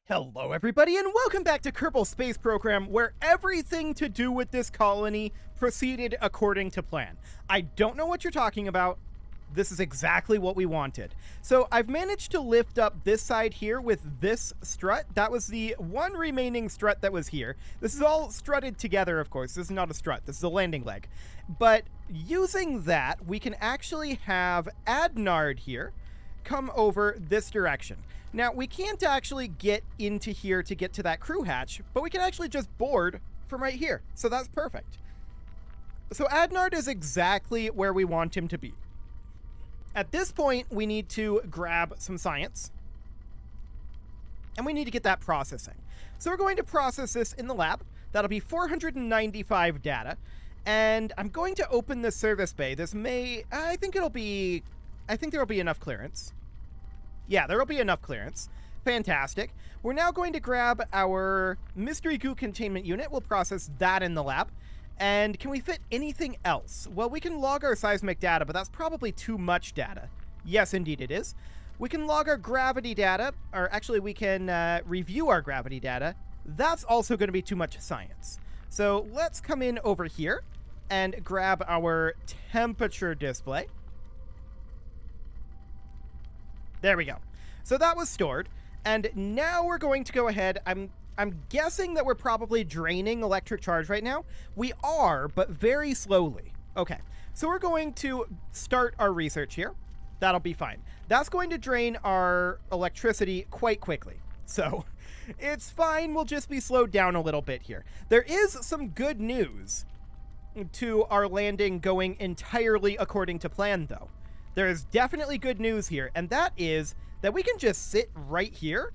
Hello everybody and welcome back to Kerbal Space Program, where everything to do with this colony proceeded according to plan. I don't know what you're talking about. This is exactly what we wanted. So I've managed to lift up this side here with this strut. That was the one remaining strut that was here. This is all strutted together, of course. This is not a strut. This is a landing leg. But using that, we can actually have Adnard here come over this direction. Now, we can't actually get into here to get to that crew hatch, but we can actually just board from right here. So that's perfect. So Adnard is exactly where we want him to be. At this point, we need to grab some science, and we need to get that processing. So we're going to process this in the lab. That'll be 495 data, and I'm going to open the service bay. This may, I think there'll be enough clearance. Yeah, there will be enough clearance. Fantastic. We're now going to grab our mystery goo containment unit. We'll process that in the lab. And can we fit anything else? Well, we can log our seismic data, but that's probably too much data. Yes, indeed it is. We can log our gravity data, or actually we can review our gravity data. That's also going to be too much science. So let's come in over here and grab our temperature display. There we go. So that was stored, and now we're going to go ahead. I'm guessing that we're probably draining electric charge right now. We are, but very slowly. Okay, so we're going to start our research here. That'll be fine. That's going to drain our electricity quite quickly. So it's fine. We'll just be slowed down a little bit here. There is some good news to our landing going entirely according to plan, though. There is definitely good news here, and that is that we can just sit right here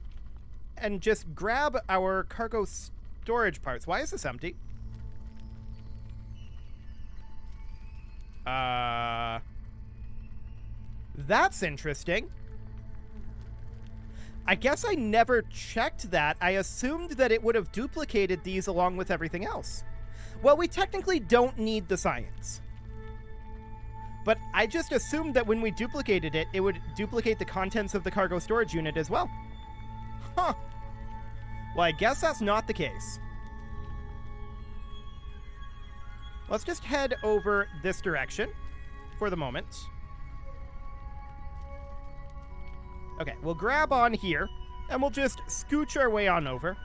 and just grab our cargo storage parts. Why is this empty? That's interesting. I guess I never checked that. I assumed that it would have duplicated these along with everything else. Well, we technically don't need the science. But I just assumed that when we duplicated it, it would duplicate the contents of the cargo storage unit as well. Huh. Well, I guess that's not the case. Let's just head over this direction for the moment. Okay, we'll grab on here, and we'll just scooch our way on over,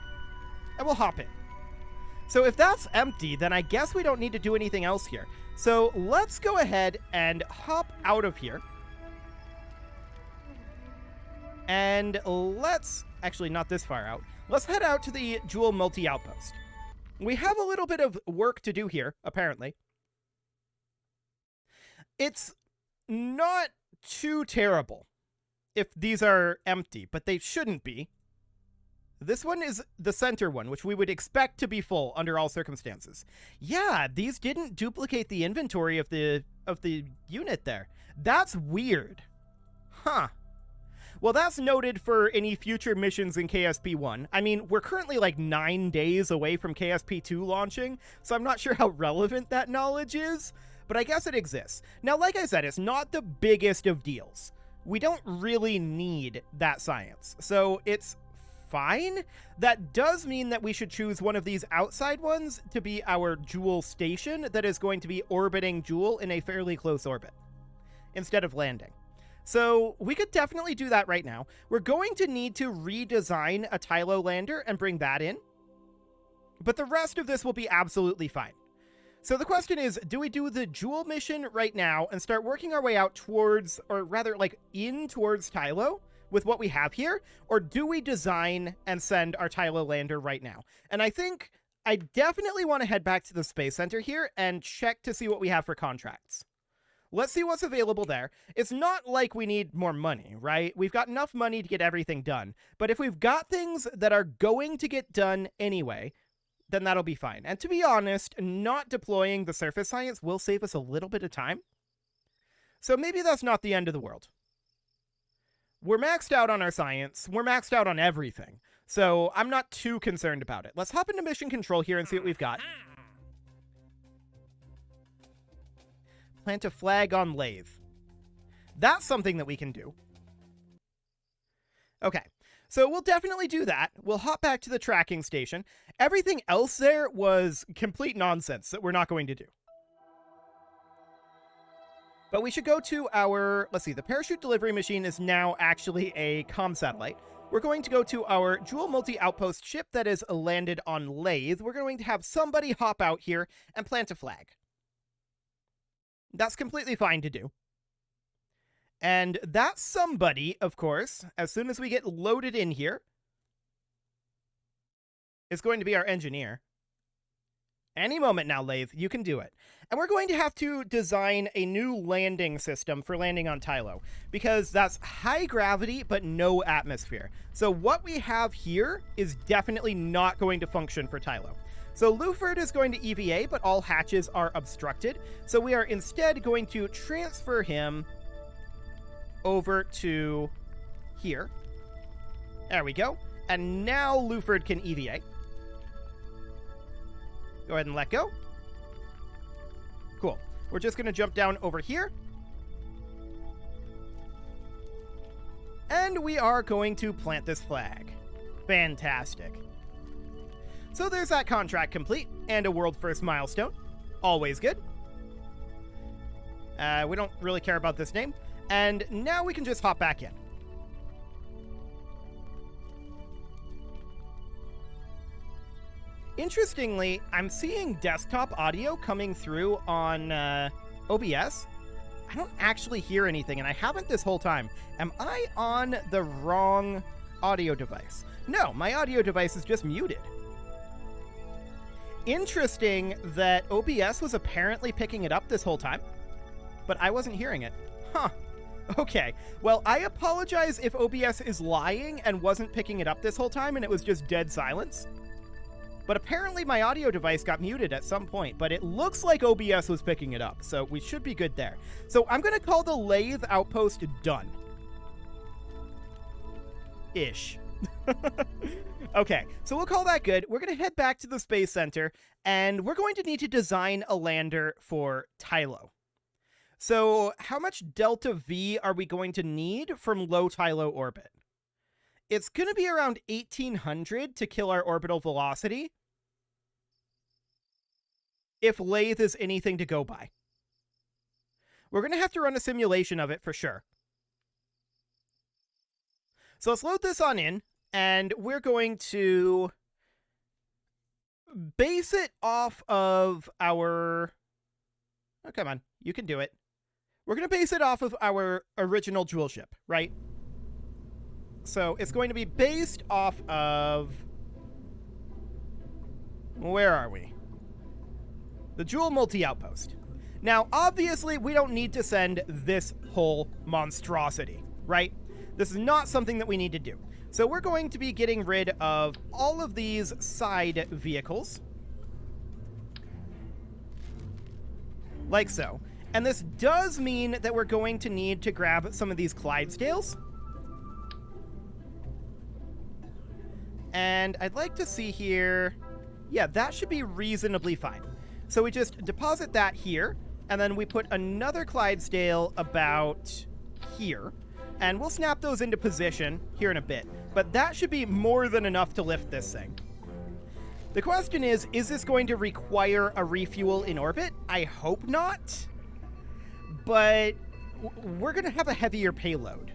and we'll hop in. So if that's empty, then I guess we don't need to do anything else here. So let's go ahead and hop out of here. And let's, actually not this far out, let's head out to the Joule multi-outpost. We have a little bit of work to do here, apparently. It's not too terrible if these are empty, but they shouldn't be. This one is the center one, which we would expect to be full under all circumstances. Yeah, these didn't duplicate the inventory of the unit there. That's weird. Huh. Well, that's noted for any future missions in KSP1. I mean, we're currently like 9 days away from KSP2 launching, so I'm not sure how relevant that knowledge is, but I guess it exists. Now, like I said, it's not the biggest of deals. We don't really need that science, so it's fine. That does mean that we should choose one of these outside ones to be our Joule station that is going to be orbiting Joule in a fairly close orbit instead of landing. So we could definitely do that right now. We're going to need to redesign a Tylo lander and bring that in, but the rest of this will be absolutely fine. So the question is, do we do the Joule mission right now and start working our way out towards, or rather like in towards Tylo with what we have here, or do we design and send our Tylo lander right now? And I think I definitely want to head back to the Space Center here and check to see what we have for contracts. Let's see what's available there. It's not like we need more money, right? We've got enough money to get everything done. But if we've got things that are going to get done anyway, then that'll be fine. And to be honest, not deploying the surface science will save us a little bit of time. So maybe that's not the end of the world. We're maxed out on our science. We're maxed out on everything. So I'm not too concerned about it. Let's hop into mission control here and see what we've got. Plant a flag on lathe. That's something that we can do. Okay, So we'll definitely do that. We'll hop back to the tracking station. Everything else there was complete nonsense that we're not going to do. But we should go to our, let's see, the parachute delivery machine is now actually a comm satellite. We're going to go to our dual multi-outpost ship that is landed on Lathe. We're going to have somebody hop out here and plant a flag. That's completely fine to do. And that somebody, of course, as soon as we get loaded in here, is going to be our engineer. Any moment now, Lathe, you can do it. And we're going to have to design a new landing system for landing on Tylo, because that's high gravity but no atmosphere. So what we have here is definitely not going to function for Tylo. So Luford is going to EVA, but all hatches are obstructed. So we are instead going to transfer him over to here. There we go. And now Luford can EVA. Go ahead and let go. Cool. We're just going to jump down over here. And we are going to plant this flag. Fantastic. So there's that contract complete, and a world first milestone. Always good. We don't really care about this name. And now we can just hop back in. Interestingly, I'm seeing desktop audio coming through on OBS. I don't actually hear anything, and I haven't this whole time. Am I on the wrong audio device? No, my audio device is just muted. Interesting that OBS was apparently picking it up this whole time, but I wasn't hearing it. Huh. Okay. Well, I apologize if OBS is lying and wasn't picking it up this whole time and it was just dead silence. But apparently my audio device got muted at some point, but it looks like OBS was picking it up, so we should be good there. So I'm going to call the Lathe outpost done. Ish. Okay, so we'll call that good. We're going to head back to the Space Center, and we're going to need to design a lander for Tylo. So how much delta V are we going to need from low Tylo orbit? It's going to be around 1800 to kill our orbital velocity, if Lathe is anything to go by. We're going to have to run a simulation of it for sure. So let's load this on in, and we're going to base it off of our... Oh, come on. You can do it. We're going to base it off of our original jewel ship, right? So it's going to be based off of... Where are we? The Jewel Multi-Outpost. Now, obviously, we don't need to send this whole monstrosity, right? This is not something that we need to do. So we're going to be getting rid of all of these side vehicles. Like so. And this does mean that we're going to need to grab some of these Clydesdales. And I'd like to see here... Yeah, that should be reasonably fine. So we just deposit that here, and then we put another Clydesdale about here, and we'll snap those into position here in a bit. But that should be more than enough to lift this thing. The question is this going to require a refuel in orbit? I hope not. But we're going to have a heavier payload.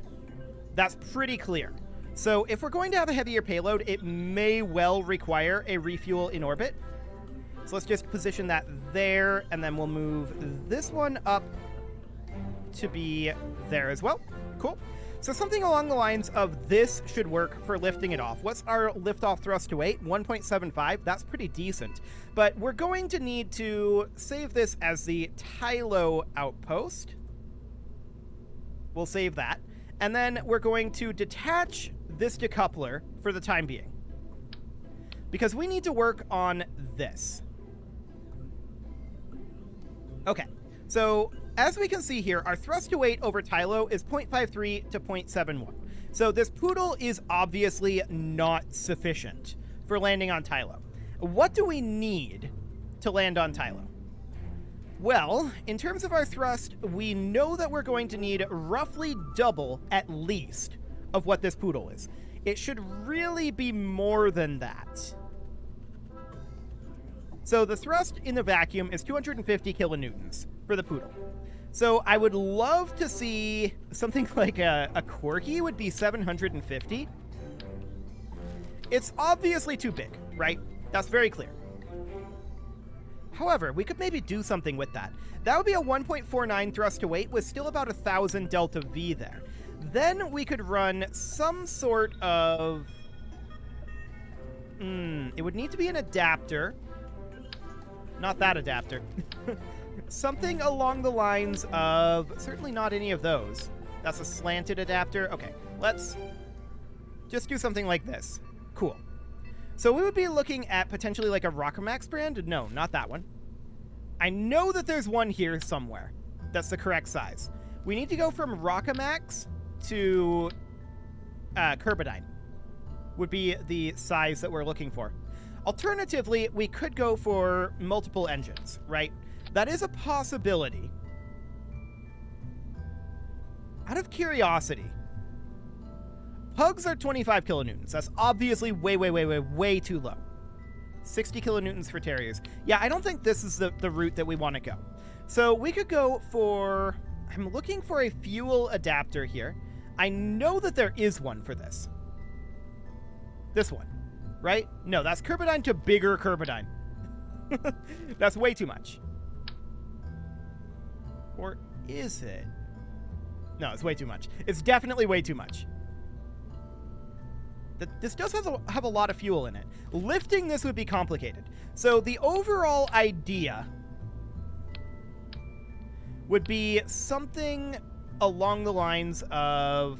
That's pretty clear. So if we're going to have a heavier payload, it may well require a refuel in orbit. So let's just position that there, and then we'll move this one up to be there as well. Cool. So something along the lines of this should work for lifting it off. What's our liftoff thrust to weight? 1.75. That's pretty decent. But we're going to need to save this as the Tylo outpost. We'll save that. And then we're going to detach this decoupler for the time being, because we need to work on this. Okay, so as we can see here, our thrust to weight over Tylo is 0.53 to 0.71. So this poodle is obviously not sufficient for landing on Tylo. What do we need to land on Tylo? Well, in terms of our thrust, we know that we're going to need roughly double, at least, of what this poodle is. It should really be more than that. So the thrust in the vacuum is 250 kilonewtons for the Poodle. So I would love to see something like a Corgi would be 750. It's obviously too big, right? That's very clear. However, we could maybe do something with that. That would be a 1.49 thrust to weight with still about 1,000 delta V there. Then we could run some sort of... it would need to be an adapter. Not that adapter. Something along the lines of... Certainly not any of those. That's a slanted adapter. Okay, let's just do something like this. Cool. So we would be looking at potentially like a Rockamax brand? No, not that one. I know that there's one here somewhere that's the correct size. We need to go from Rockamax to Kerbal would be the size that we're looking for. Alternatively, we could go for multiple engines, right? That is a possibility. Out of curiosity, Pugs are 25 kilonewtons. That's obviously way too low. 60 kilonewtons for Terriers. Yeah, I don't think this is the route that we want to go. So we could go for... I'm looking for a fuel adapter here. I know that there is one for this. This one, right? No, that's Kerbal to bigger Kerbal. That's way too much. Or is it? No, it's way too much. It's definitely way too much. This does have a lot of fuel in it. Lifting this would be complicated. So the overall idea would be something along the lines of...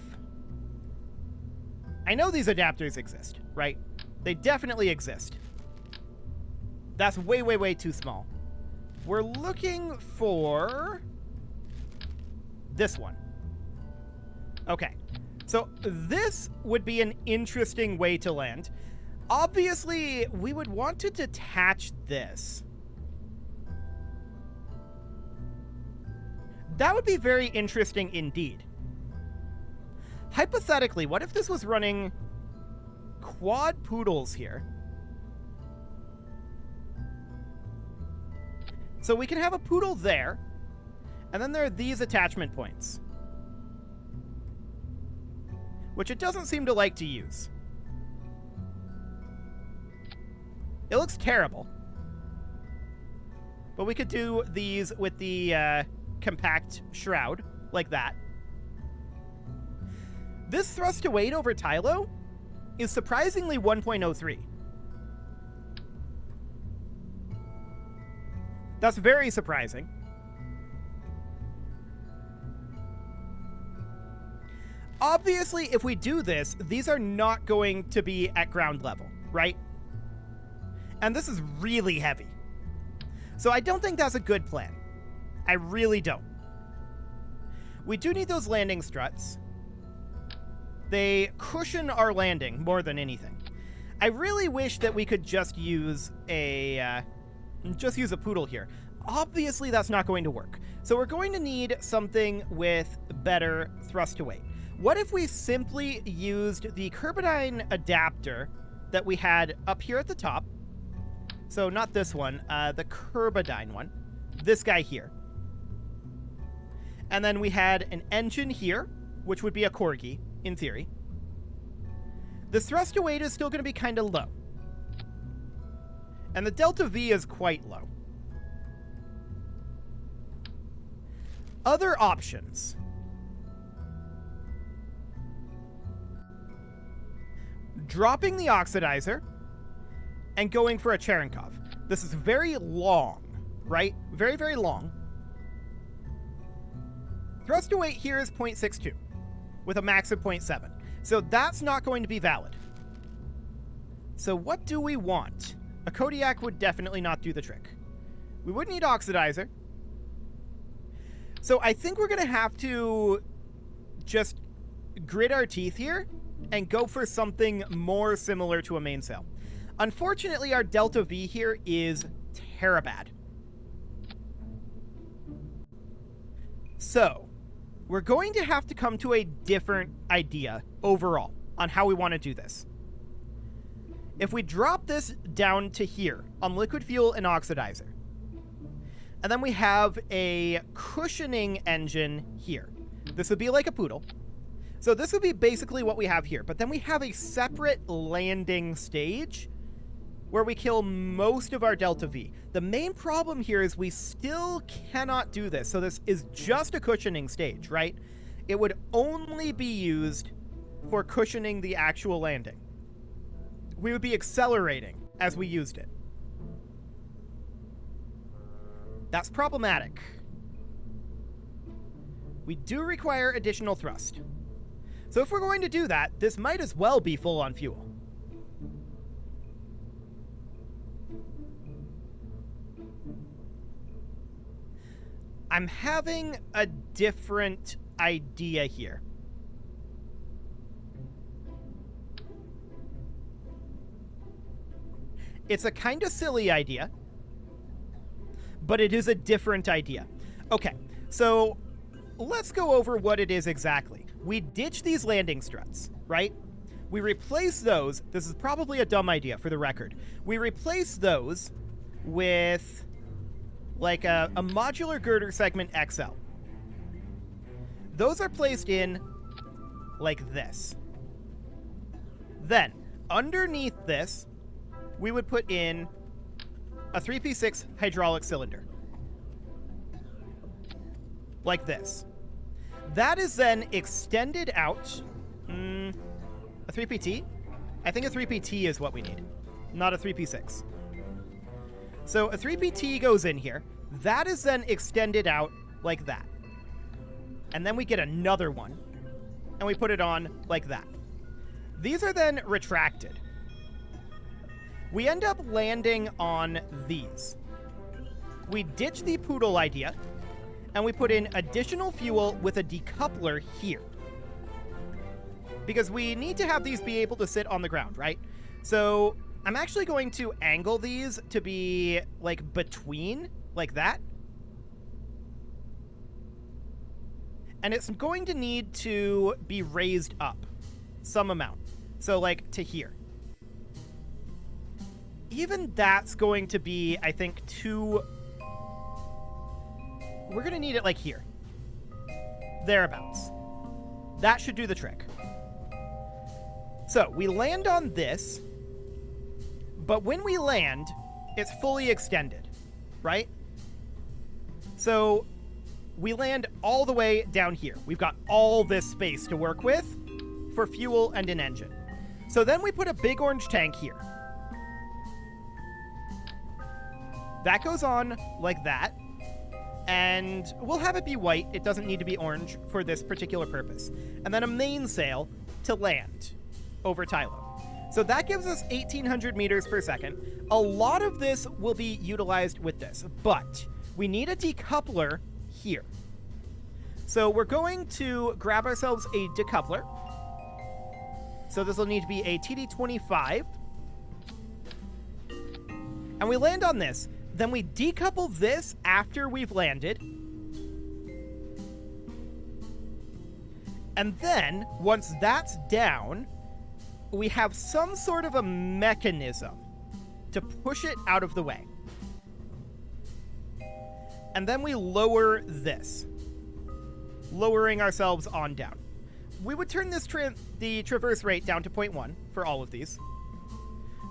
I know these adapters exist, right? They definitely exist. That's way too small. We're looking for this one. Okay. So this would be an interesting way to land. Obviously, we would want to detach this. That would be very interesting indeed. Hypothetically, what if this was running quad poodles here? So we can have a poodle there, and then there are these attachment points, which it doesn't seem to like to use. It looks terrible. But we could do these with the compact shroud, like that. This thrust to weight over Tylo is surprisingly 1.03. That's very surprising. Obviously, if we do this, these are not going to be at ground level, right? And this is really heavy. So I don't think that's a good plan. I really don't. We do need those landing struts. They cushion our landing more than anything. I really wish that we could just use a poodle here. Obviously, that's not going to work. So we're going to need something with better thrust to weight. What if we simply used the Kerbal adapter that we had up here at the top? So not this one, the Kerbal one. This guy here. And then we had an engine here, which would be a Corgi, in theory. The thrust to weight is still going to be kind of low. And the delta V is quite low. Other options. Dropping the oxidizer and going for a Cherenkov. This is very long, right? Very long. Thrust to weight here is 0.62 with a max of 0.7. So that's not going to be valid. So what do we want? A Kodiak would definitely not do the trick. We would need oxidizer. So I think we're going to have to just grit our teeth here and go for something more similar to a mainsail. Unfortunately, our delta V here is terabad. So we're going to have to come to a different idea overall on how we want to do this. If we drop this down to here on liquid fuel and oxidizer, and then we have a cushioning engine here. This would be like a poodle. So this would be basically what we have here. But then we have a separate landing stage where we kill most of our delta V. The main problem here is we still cannot do this. So this is just a cushioning stage, right? It would only be used for cushioning the actual landing. We would be accelerating as we used it. That's problematic. We do require additional thrust. So if we're going to do that, this might as well be full on fuel. I'm having a different idea here. It's a kind of silly idea, but it is a different idea. Okay, so let's go over what it is exactly. We ditch these landing struts, right? We replace those. This is probably a dumb idea for the record. We replace those with like a modular girder segment XL. Those are placed in like this. Then, underneath this, we would put in a 3p6 hydraulic cylinder. Like this. That is then extended out. A 3PT? I think a 3PT is what we need, not a 3p6. So a 3PT goes in here. That is then extended out like that. And then we get another one, and we put it on like that. These are then retracted. We end up landing on these. We ditch the poodle idea, and we put in additional fuel with a decoupler here. Because we need to have these be able to sit on the ground, right? So I'm actually going to angle these to be like between, like that. And it's going to need to be raised up some amount. So like to here. Even that's going to be, I think, too... We're going to need it like here. Thereabouts. That should do the trick. So we land on this, but when we land, it's fully extended, right? So we land all the way down here. We've got all this space to work with for fuel and an engine. So then we put a big orange tank here. That goes on like that. And we'll have it be white. It doesn't need to be orange for this particular purpose. And then a mainsail to land over Tylo. So that gives us 1,800 meters per second. A lot of this will be utilized with this, but we need a decoupler here. So we're going to grab ourselves a decoupler. So this will need to be a TD25. And we land on this. Then we decouple this after we've landed. And then, once that's down, we have some sort of a mechanism to push it out of the way. And then we lower this, lowering ourselves on down. We would turn this the traverse rate down to 0.1 for all of these.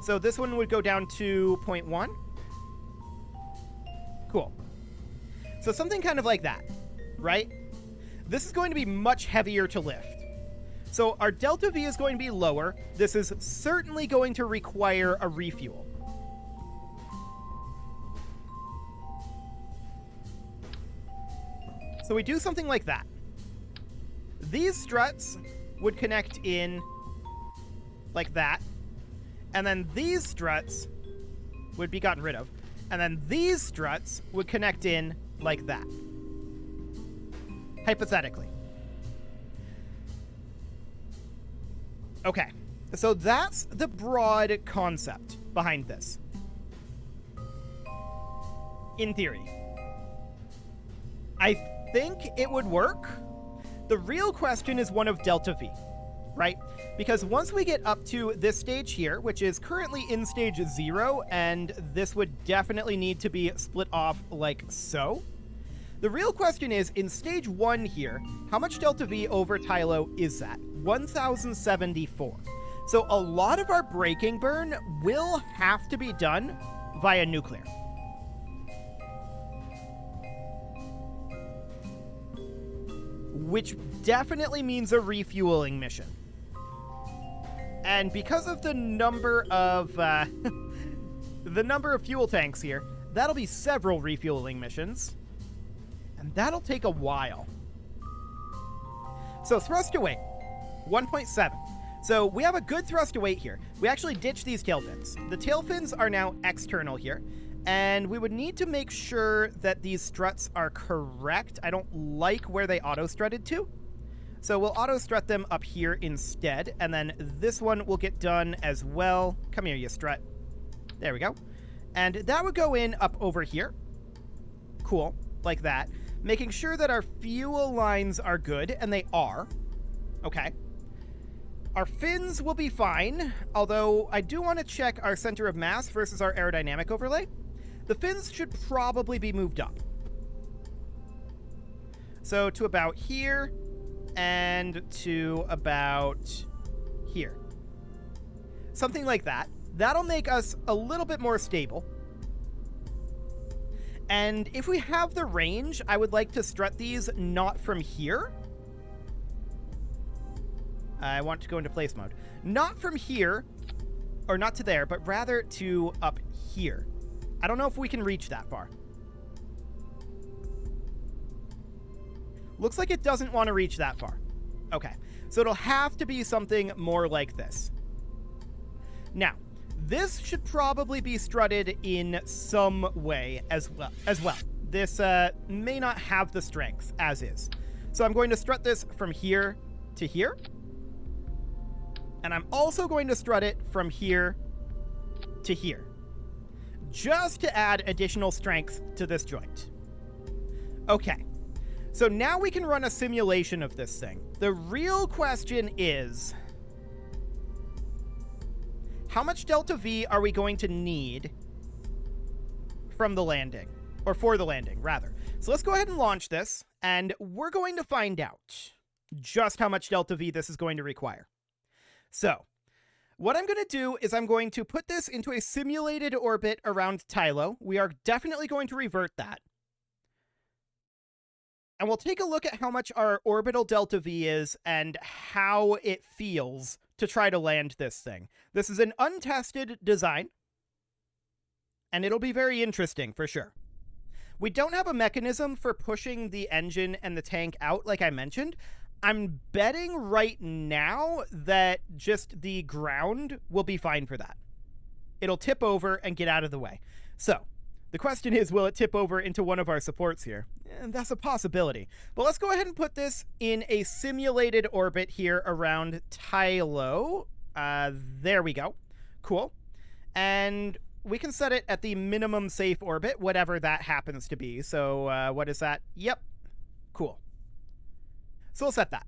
So this one would go down to 0.1. Cool. So something kind of like that, right? This is going to be much heavier to lift. So our delta V is going to be lower. This is certainly going to require a refuel. So we do something like that. These struts would connect in like that. And then these struts would be gotten rid of. And then these struts would connect in like that. Hypothetically. Okay, so that's the broad concept behind this. In theory. I think it would work. The real question is one of delta V, right? Because once we get up to this stage here, which is currently in stage 0, and this would definitely need to be split off like so, the real question is, in stage 1 here, how much delta V over Tylo is that? 1074. So a lot of our braking burn will have to be done via nuclear. Which definitely means a refueling mission. And because of the number of fuel tanks here, that'll be several refueling missions. And that'll take a while. So thrust to weight, 1.7. So we have a good thrust to weight here. We actually ditched these tail fins. The tail fins are now external here. And we would need to make sure that these struts are correct. I don't like where they auto-strutted to. So we'll auto-strut them up here instead. And then this one will get done as well. Come here, you strut. There we go. And that would go in up over here. Cool. Like that. Making sure that our fuel lines are good. And they are. Okay. Our fins will be fine. Although I do want to check our center of mass versus our aerodynamic overlay. The fins should probably be moved up. So to about here and to about here. Something like that. That'll make us a little bit more stable. And if we have the range, I would like to strut these not from here. I want to go into place mode. Not from here, or not to there, but rather to up here. I don't know if we can reach that far. Looks like it doesn't want to reach that far. Okay, so it'll have to be something more like this. Now, this should probably be strutted in some way as well. This may not have the strength as is. So I'm going to strut this from here to here. And I'm also going to strut it from here to here. Just to add additional strength to this joint. Okay, so now we can run a simulation of this thing. The real question is, how much delta V are we going to need from the landing? Or for the landing, rather. So let's go ahead and launch this, and we're going to find out just how much delta V this is going to require. So, what I'm going to do is I'm going to put this into a simulated orbit around Tylo. We are definitely going to revert that. And we'll take a look at how much our orbital delta V is and how it feels to try to land this thing. This is an untested design, and it'll be very interesting for sure. We don't have a mechanism for pushing the engine and the tank out like I mentioned. I'm betting right now that just the ground will be fine for that. It'll tip over and get out of the way. So, the question is, will it tip over into one of our supports here? And that's a possibility. But let's go ahead and put this in a simulated orbit here around Tylo. There we go. Cool. And we can set it at the minimum safe orbit, whatever that happens to be. So what is that? Yep. Cool. So we'll set that.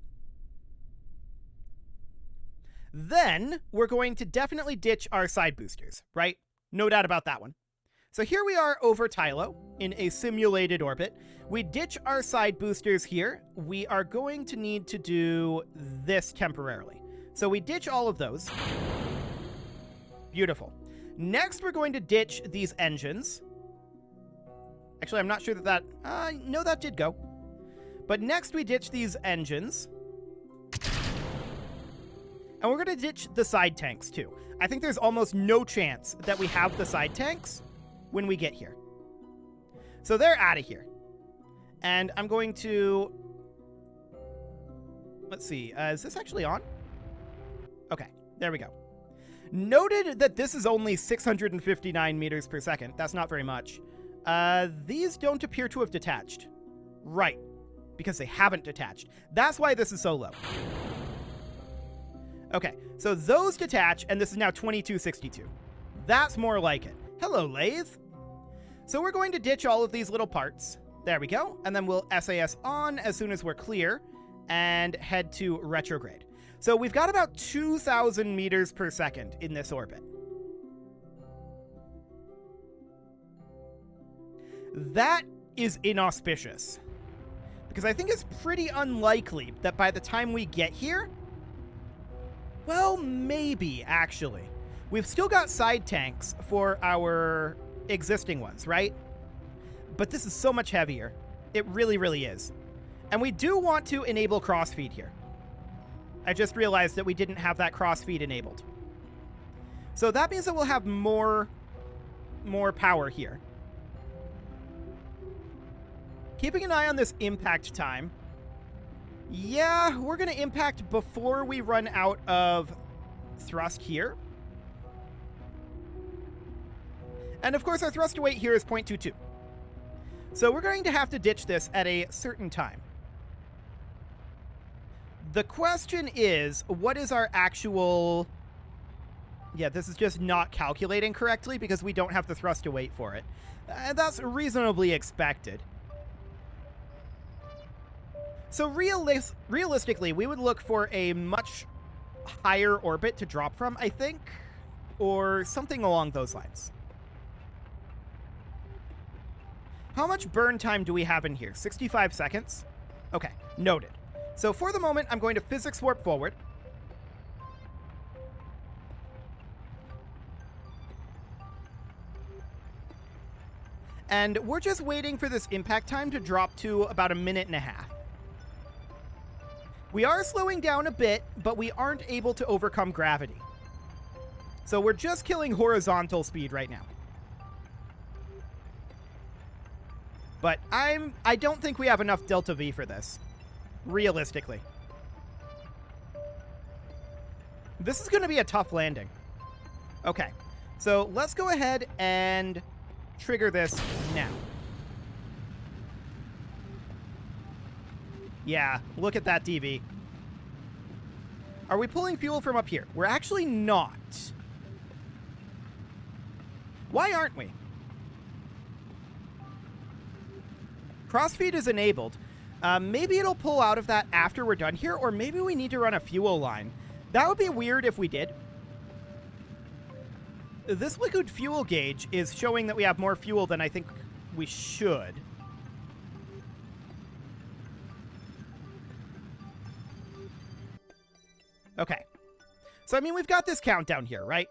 Then we're going to definitely ditch our side boosters, right? No doubt about that one. So here we are over Tylo in a simulated orbit. We ditch our side boosters here. We are going to need to do this temporarily. So we ditch all of those. Beautiful. Next, we're going to ditch these engines. Actually, I'm not sure that no, that did go. But next we ditch these engines. And we're going to ditch the side tanks too. I think there's almost no chance that we have the side tanks when we get here. So they're out of here. And I'm going to... Let's see. Is this actually on? Okay, there we go. Noted that this is only 659 meters per second. That's not very much. These don't appear to have detached. Right. Because they haven't detached. That's why this is so low. Okay, so those detach, and this is now 2262. That's more like it. Hello, lathe. So we're going to ditch all of these little parts. There we go. And then we'll SAS on as soon as we're clear and head to retrograde. So we've got about 2,000 meters per second in this orbit. That is inauspicious, because I think it's pretty unlikely that by the time we get here, well, maybe, actually. We've still got side tanks for our existing ones, right? But this is so much heavier. It really, really is. And we do want to enable crossfeed here. I just realized that we didn't have that crossfeed enabled. So that means that we'll have more power here. Keeping an eye on this impact time. Yeah, we're going to impact before we run out of thrust here. And of course, our thrust to weight here is 0.22. So we're going to have to ditch this at a certain time. The question is, what is our actual... Yeah, this is just not calculating correctly because we don't have the thrust to weight for it. That's reasonably expected. So realistically, we would look for a much higher orbit to drop from, I think, or something along those lines. How much burn time do we have in here? 65 seconds? Okay, noted. So for the moment, I'm going to physics warp forward. And we're just waiting for this impact time to drop to about 1.5 minutes. We are slowing down a bit, but we aren't able to overcome gravity. So we're just killing horizontal speed right now. But I don't think we have enough delta V for this, realistically. This is going to be a tough landing. Okay, so let's go ahead and trigger this now. Yeah, look at that DV. Are we pulling fuel from up here? We're actually not. Why aren't we? Crossfeed is enabled. Maybe it'll pull out of that after we're done here, or maybe we need to run a fuel line. That would be weird if we did. This liquid fuel gauge is showing that we have more fuel than I think we should. Okay. So, I mean, we've got this countdown here, right?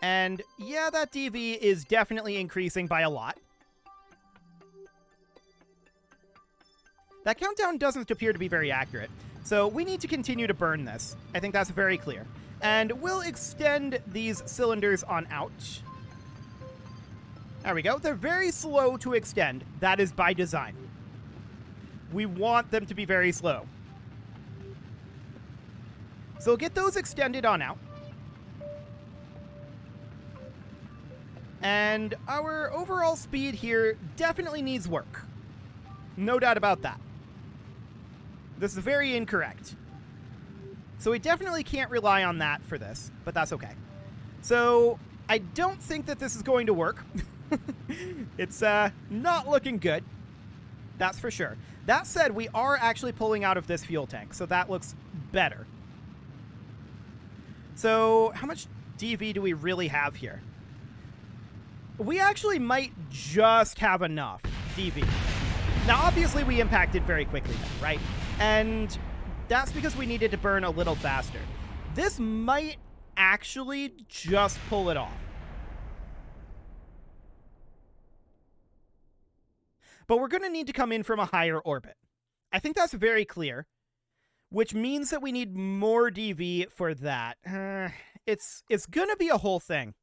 And, yeah, that DV is definitely increasing by a lot. That countdown doesn't appear to be very accurate, so we need to continue to burn this. I think that's very clear. And we'll extend these cylinders on out. There we go. They're very slow to extend. That is by design. We want them to be very slow. So we'll get those extended on out. And our overall speed here definitely needs work. No doubt about that. This is very incorrect. So we definitely can't rely on that for this, but that's okay. So I don't think that this is going to work. It's not looking good. That's for sure. That said, we are actually pulling out of this fuel tank, so that looks better. So how much DV do we really have here? We actually might just have enough DV. Now, obviously, we impacted very quickly, though, right? And that's because we needed to burn a little faster. This might actually just pull it off. But we're going to need to come in from a higher orbit. I think that's very clear, which means that we need more DV for that. It's going to be a whole thing.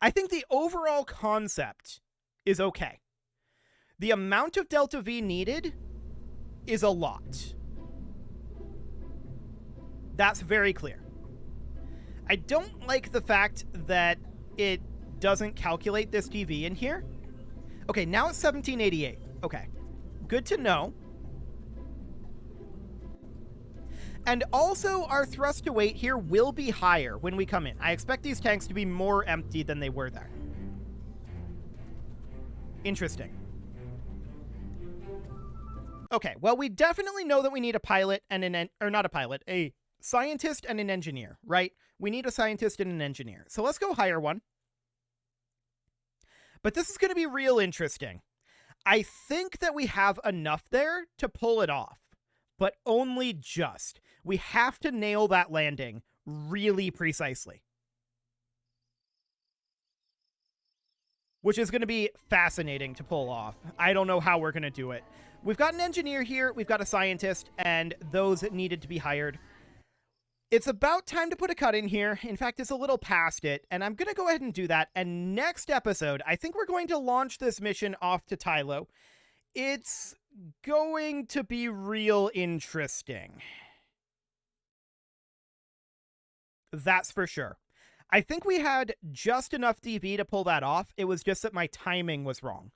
I think the overall concept is okay. The amount of delta V needed is a lot. That's very clear. I don't like the fact that it doesn't calculate this DV in here. Okay, now it's 1788. Okay, good to know. And also, our thrust to weight here will be higher when we come in. I expect these tanks to be more empty than they were there. Interesting. Okay, well, we definitely know that we need a pilot and a scientist and an engineer, right? We need a scientist and an engineer. So let's go hire one. But this is going to be real interesting. I think that we have enough there to pull it off, but only just. We have to nail that landing really precisely, which is going to be fascinating to pull off. I don't know how we're going to do it. We've got an engineer here, we've got a scientist, and those needed to be hired. It's about time to put a cut in here. In fact, it's a little past it, and I'm going to go ahead and do that. And next episode, I think we're going to launch this mission off to Tylo. It's going to be real interesting. That's for sure. I think we had just enough DV to pull that off. It was just that my timing was wrong.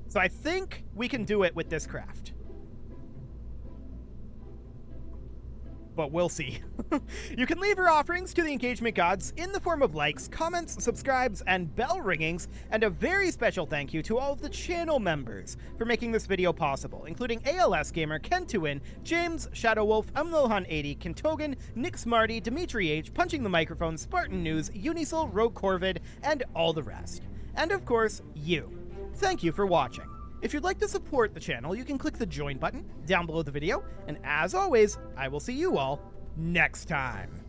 So I think we can do it with this craft. But we'll see. You can leave your offerings to the engagement gods in the form of likes, comments, subscribes, and bell ringings, and a very special thank you to all of the channel members for making this video possible, including ALS Gamer, Kentuin, James, Shadowwolf, Umlohan80, Kentogan, Nick Smarty, Dimitri H, Punching the Microphone, Spartan News, Unisil, Rogue Corvid, and all the rest. And of course, you. Thank you for watching. If you'd like to support the channel, you can click the join button down below the video, and as always, I will see you all next time.